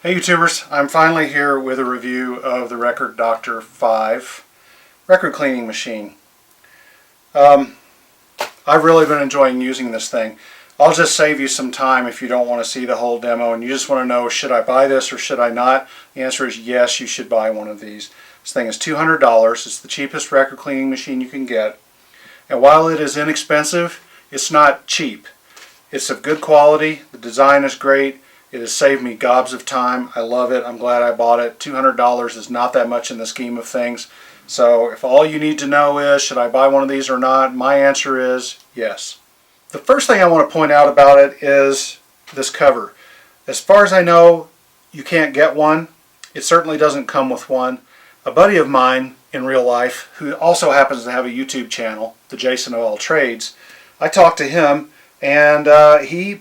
Hey YouTubers, I'm finally here with a review of the Record Doctor 5 record cleaning machine. I've really been enjoying using this thing. I'll just save you some time if you don't want to see the whole demo and you just want to know, should I buy this or should I not? The answer is yes, you should buy one of these. This thing is $200. It's the cheapest record cleaning machine you can get. And while it is inexpensive, it's not cheap. It's of good quality, the design is great. It has saved me gobs of time. I love it. I'm glad I bought it. $200 is not that much in the scheme of things. So if all you need to know is, should I buy one of these or not? My answer is yes. The first thing I want to point out about it is this cover. As far as I know, you can't get one. It certainly doesn't come with one. A buddy of mine in real life, who also happens to have a YouTube channel, the Jason of All Trades, I talked to him and he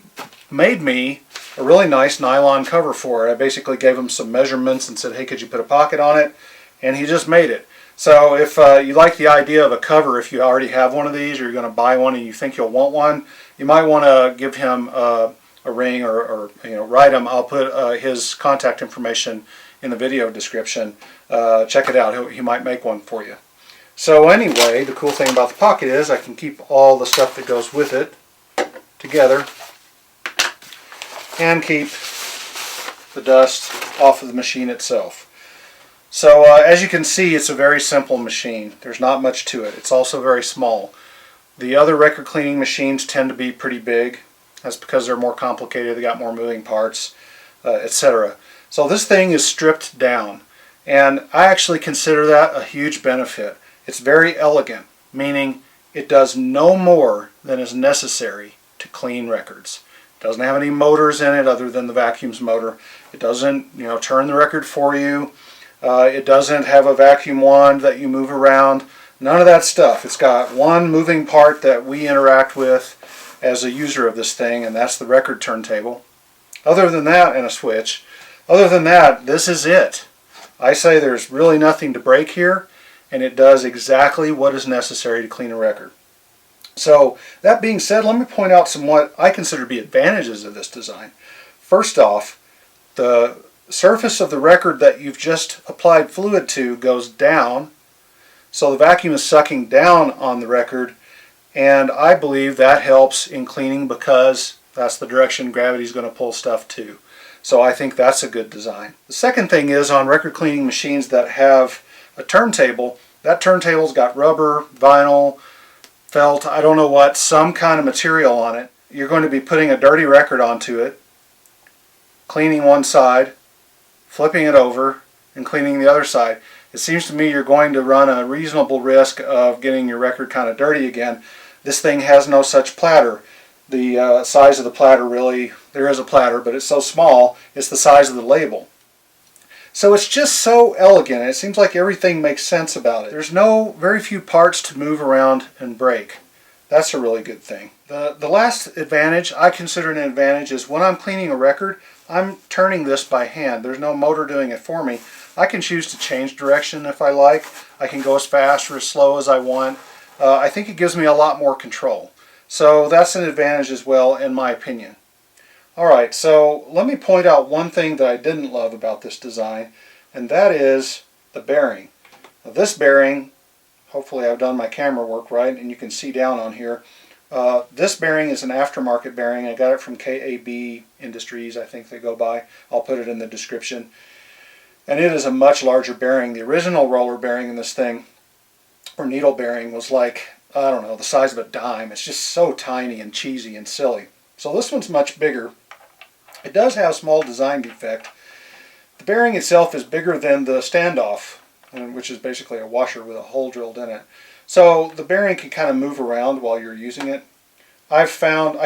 made me a really nice nylon cover for it. I basically gave him some measurements and said, hey, could you put a pocket on it? And he just made it. So if you like the idea of a cover, if you already have one of these or you're going to buy one and you think you'll want one, you might want to give him a ring or write him. I'll put his contact information in the video description. Check it out. He might make one for you. So anyway, the cool thing about the pocket is I can keep all the stuff that goes with it together and keep the dust off of the machine itself. So as you can see, it's a very simple machine. There's not much to it. It's also very small. The other record cleaning machines tend to be pretty big. That's because they're more complicated, they got more moving parts, etc. So this thing is stripped down, and I actually consider that a huge benefit. It's very elegant, meaning it does no more than is necessary to clean records. It doesn't have any motors in it other than the vacuum's motor. It doesn't, turn the record for you. It doesn't have a vacuum wand that you move around. None of that stuff. It's got one moving part that we interact with as a user of this thing, and that's the record turntable. Other than that, and a switch. Other than that, this is it. I say there's really nothing to break here, and it does exactly what is necessary to clean a record. So that being said, let me point out some what I consider to be advantages of this design. First off, the surface of the record that you've just applied fluid to goes down, so the vacuum is sucking down on the record, and I believe that helps in cleaning because that's the direction gravity is going to pull stuff to. So I think that's a good design. The second thing is, on record cleaning machines that have a turntable, that turntable's got rubber, vinyl, felt, I don't know what, some kind of material on it. You're going to be putting a dirty record onto it, cleaning one side, flipping it over, and cleaning the other side. It seems to me you're going to run a reasonable risk of getting your record kind of dirty again. This thing has no such platter. The size of the platter really, there is a platter, but it's so small, it's the size of the label. So it's just so elegant, and it seems like everything makes sense about it. There's very few parts to move around and break. That's a really good thing. The last advantage, I consider an advantage, is when I'm cleaning a record, I'm turning this by hand. There's no motor doing it for me. I can choose to change direction if I like. I can go as fast or as slow as I want. I think it gives me a lot more control. So that's an advantage as well, in my opinion. Alright, so let me point out one thing that I didn't love about this design, and that is the bearing. Now this bearing, hopefully I've done my camera work right and you can see down on here. This bearing is an aftermarket bearing. I got it from KAB Industries, I think they go by. I'll put it in the description. And it is a much larger bearing. The original roller bearing in this thing, or needle bearing, was like, I don't know, the size of a dime. It's just so tiny and cheesy and silly. So this one's much bigger. It does have a small design defect. The bearing itself is bigger than the standoff, which is basically a washer with a hole drilled in it. So the bearing can kind of move around while you're using it. I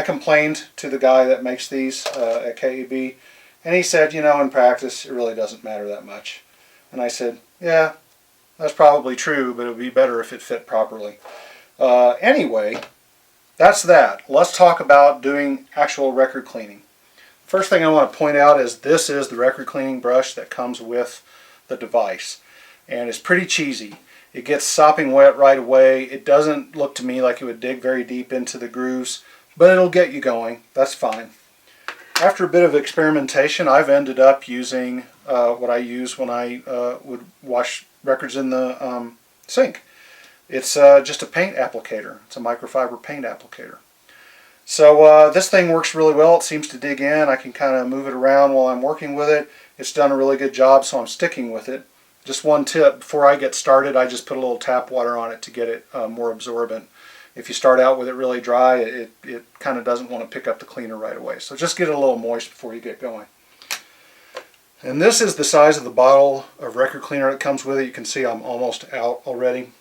complained to the guy that makes these at KAB, and he said, in practice it really doesn't matter that much. And I said, yeah, that's probably true, but it would be better if it fit properly. Anyway, that's that. Let's talk about doing actual record cleaning. First thing I want to point out is this is the record cleaning brush that comes with the device, and it's pretty cheesy. It gets sopping wet right away. It doesn't look to me like it would dig very deep into the grooves, but it'll get you going. That's fine. After a bit of experimentation, I've ended up using what I use when I would wash records in the sink. It's just a paint applicator. It's a microfiber paint applicator. So this thing works really well. It seems to dig in. I can kind of move it around while I'm working with it. It's done a really good job, so I'm sticking with it. Just one tip, before I get started, I just put a little tap water on it to get it more absorbent. If you start out with it really dry, it kind of doesn't want to pick up the cleaner right away. So just get it a little moist before you get going. And this is the size of the bottle of record cleaner that comes with it. You can see I'm almost out already.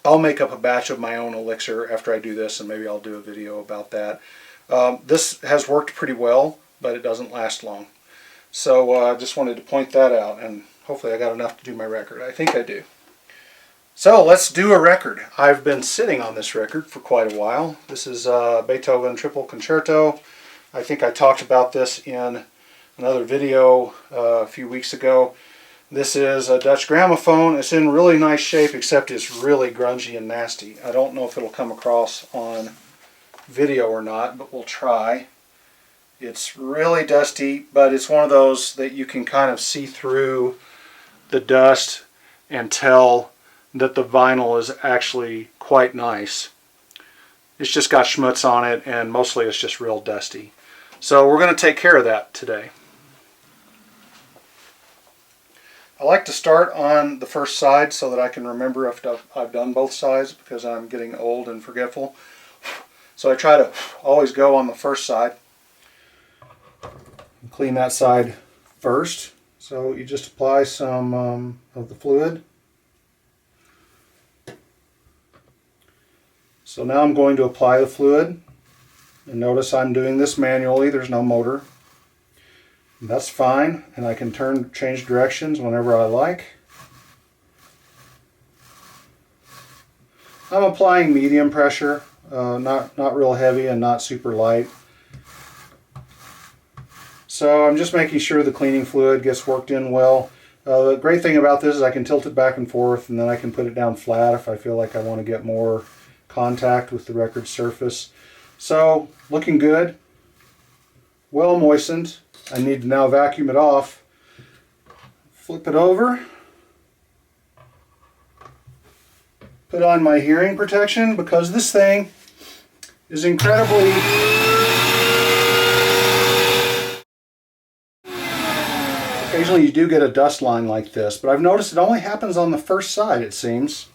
I'll make up a batch of my own elixir after I do this, and maybe I'll do a video about that. This has worked pretty well, but it doesn't last long. So I just wanted to point that out, and hopefully I got enough to do my record. I think I do. So let's do a record. I've been sitting on this record for quite a while. This is Beethoven Triple Concerto. I think I talked about this in another video a few weeks ago. This is a Dutch gramophone. It's in really nice shape, except it's really grungy and nasty. I don't know if it'll come across on video or not, but we'll try. It's really dusty, but it's one of those that you can kind of see through the dust and tell that the vinyl is actually quite nice. It's just got schmutz on it, and mostly it's just real dusty. So we're going to take care of that today. I like to start on the first side so that I can remember if I've done both sides, because I'm getting old and forgetful. So I try to always go on the first side. Clean that side first. So you just apply some of the fluid. So now I'm going to apply the fluid. And notice I'm doing this manually, there's no motor. That's fine, and I can change directions whenever I like. I'm applying medium pressure, not real heavy and not super light. So I'm just making sure the cleaning fluid gets worked in well. The great thing about this is I can tilt it back and forth, and then I can put it down flat if I feel like I want to get more contact with the record surface. So looking good, well moistened. I need to now vacuum it off. Flip it over. Put on my hearing protection, because this thing is incredibly occasionally you do get a dust line like this, but I've noticed it only happens on the first side, it seems.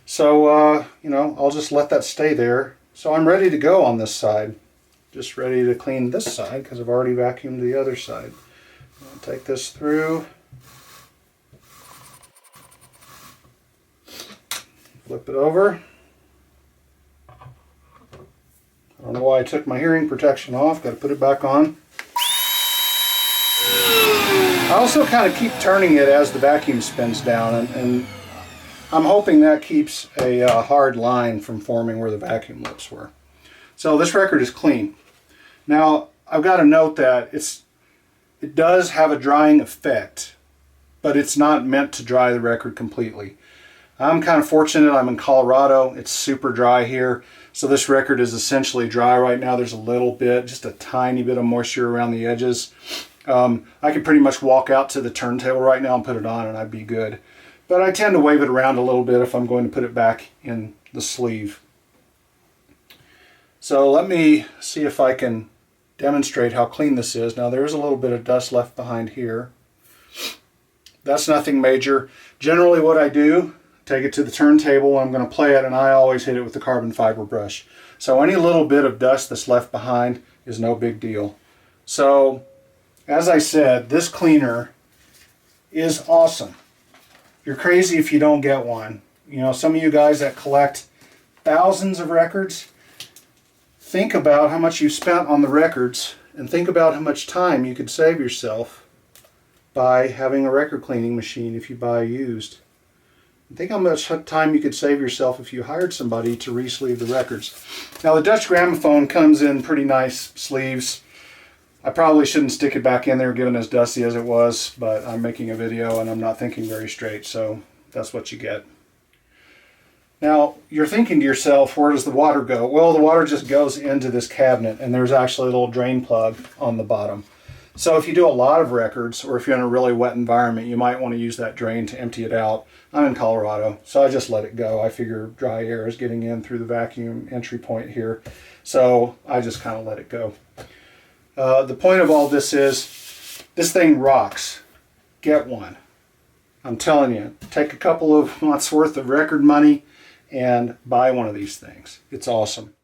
So you know, I'll just let that stay there. So I'm ready to go on this side. Just ready to clean this side because I've already vacuumed the other side. I'll take this through. Flip it over. I don't know why I took my hearing protection off. Got to put it back on. I also kind of keep turning it as the vacuum spins down, and I'm hoping that keeps a hard line from forming where the vacuum lips were. So this record is clean. Now I've got to note that it does have a drying effect, but it's not meant to dry the record completely. I'm kind of fortunate. I'm in Colorado. It's super dry here, so this record is essentially dry right now. There's a little bit, just a tiny bit of moisture around the edges. I could pretty much walk out to the turntable right now and put it on and I'd be good. But I tend to wave it around a little bit if I'm going to put it back in the sleeve. So let me see if I can demonstrate how clean this is. Now there's a little bit of dust left behind here. That's nothing major. Generally what I do, take it to the turntable, I'm going to play it, and I always hit it with the carbon fiber brush. So any little bit of dust that's left behind is no big deal. So as I said, this cleaner is awesome. You're crazy if you don't get one. You know, some of you guys that collect thousands of records, think about how much you spent on the records, and think about how much time you could save yourself by having a record cleaning machine if you buy used. And think how much time you could save yourself if you hired somebody to re-sleeve the records. Now the Dutch gramophone comes in pretty nice sleeves. I probably shouldn't stick it back in there given as dusty as it was, but I'm making a video and I'm not thinking very straight, so that's what you get. Now, you're thinking to yourself, where does the water go? Well, the water just goes into this cabinet, and there's actually a little drain plug on the bottom. So if you do a lot of records, or if you're in a really wet environment, you might want to use that drain to empty it out. I'm in Colorado, so I just let it go. I figure dry air is getting in through the vacuum entry point here, so I just kind of let it go. The point of all this is, this thing rocks. Get one. I'm telling you, take a couple of months worth of record money and buy one of these things. It's awesome.